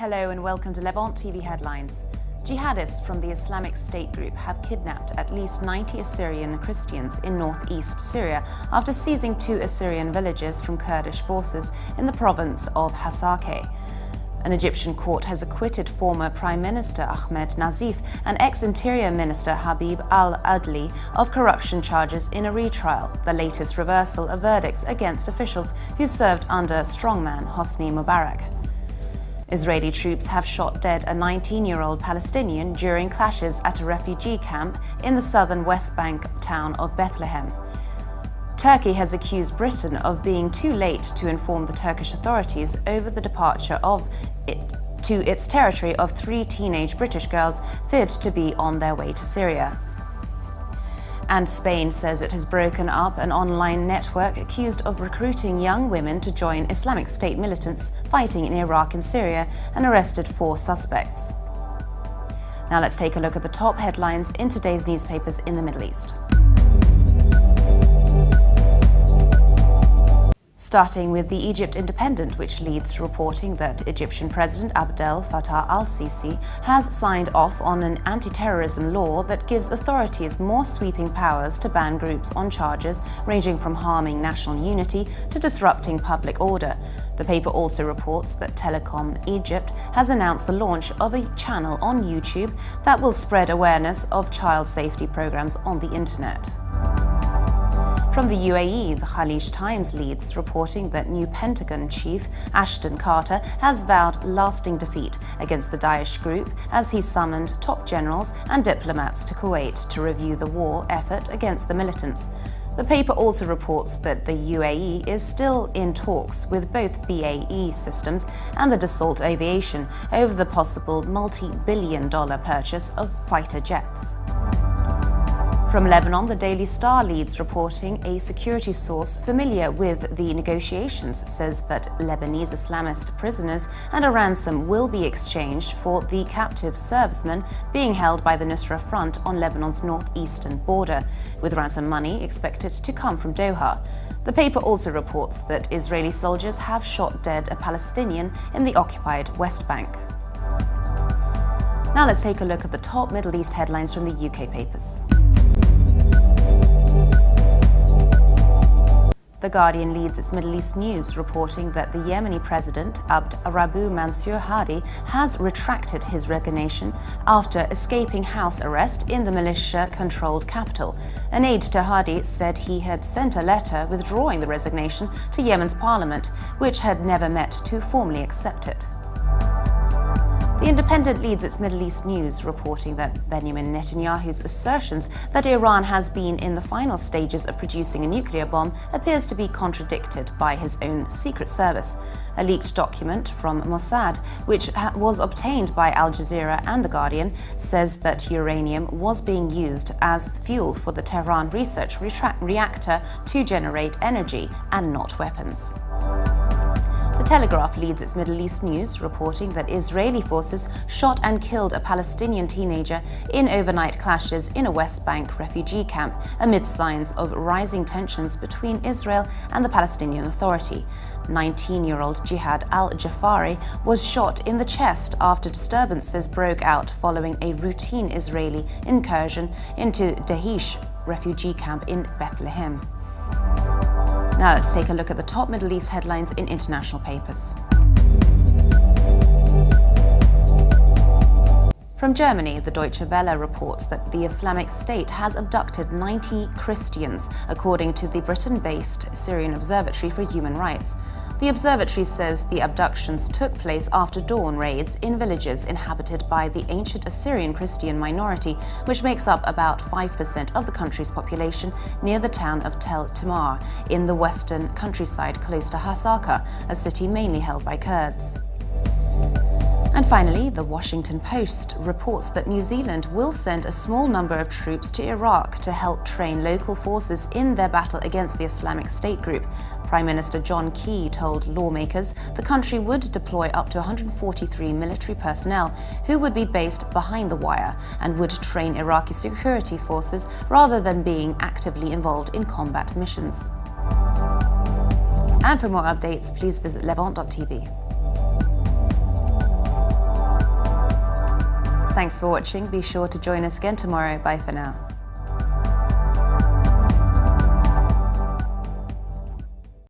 Hello and welcome to Levant TV headlines. Jihadists from the Islamic State group have kidnapped at least 90 Assyrian Christians in northeast Syria after seizing 2 Assyrian villages from Kurdish forces in the province of Hasakeh. An Egyptian court has acquitted former Prime Minister Ahmed Nazif and ex-Interior Minister Habib al-Adli of corruption charges in a retrial, the latest reversal of verdicts against officials who served under strongman Hosni Mubarak. Israeli troops have shot dead a 19-year-old Palestinian during clashes at a refugee camp in the southern West Bank town of Bethlehem. Turkey has accused Britain of being too late to inform the Turkish authorities over the departure to its territory of 3 teenage British girls feared to be on their way to Syria. And Spain says it has broken up an online network accused of recruiting young women to join Islamic State militants fighting in Iraq and Syria and arrested 4 suspects. Now let's take a look at the top headlines in today's newspapers in the Middle East. Starting with the Egypt Independent, which leads reporting that Egyptian President Abdel Fattah al-Sisi has signed off on an anti-terrorism law that gives authorities more sweeping powers to ban groups on charges ranging from harming national unity to disrupting public order. The paper also reports that Telecom Egypt has announced the launch of a channel on YouTube that will spread awareness of child safety programs on the internet. From the UAE, the Khalij Times leads reporting that new Pentagon chief Ashton Carter has vowed lasting defeat against the Daesh group as he summoned top generals and diplomats to Kuwait to review the war effort against the militants. The paper also reports that the UAE is still in talks with both BAE Systems and the Dassault Aviation over the possible multi-billion-dollar purchase of fighter jets. From Lebanon, the Daily Star leads reporting a security source familiar with the negotiations says that Lebanese Islamist prisoners and a ransom will be exchanged for the captive servicemen being held by the Nusra Front on Lebanon's northeastern border, with ransom money expected to come from Doha. The paper also reports that Israeli soldiers have shot dead a Palestinian in the occupied West Bank. Now let's take a look at the top Middle East headlines from the UK papers. The Guardian leads its Middle East news, reporting that the Yemeni president, Abd Rabu Mansour Hadi, has retracted his resignation after escaping house arrest in the militia-controlled capital. An aide to Hadi said he had sent a letter withdrawing the resignation to Yemen's parliament, which had never met to formally accept it. The Independent leads its Middle East news, reporting that Benjamin Netanyahu's assertions that Iran has been in the final stages of producing a nuclear bomb appears to be contradicted by his own secret service. A leaked document from Mossad, which was obtained by Al Jazeera and The Guardian, says that uranium was being used as fuel for the Tehran research reactor to generate energy and not weapons. The Telegraph leads its Middle East news, reporting that Israeli forces shot and killed a Palestinian teenager in overnight clashes in a West Bank refugee camp amid signs of rising tensions between Israel and the Palestinian Authority. 19-year-old Jihad al-Jafari was shot in the chest after disturbances broke out following a routine Israeli incursion into Dahish refugee camp in Bethlehem. Now let's take a look at the top Middle East headlines in international papers. From Germany, the Deutsche Welle reports that the Islamic State has abducted 90 Christians, according to the Britain-based Syrian Observatory for Human Rights. The observatory says the abductions took place after dawn raids in villages inhabited by the ancient Assyrian Christian minority, which makes up about 5% of the country's population, near the town of Tel Tamar in the western countryside close to Hasakeh, a city mainly held by Kurds. And finally, the Washington Post reports that New Zealand will send a small number of troops to Iraq to help train local forces in their battle against the Islamic State group. Prime Minister John Key told lawmakers the country would deploy up to 143 military personnel who would be based behind the wire and would train Iraqi security forces rather than being actively involved in combat missions. And for more updates, please visit levant.tv. Thanks for watching. Be sure to join us again tomorrow. Bye for now.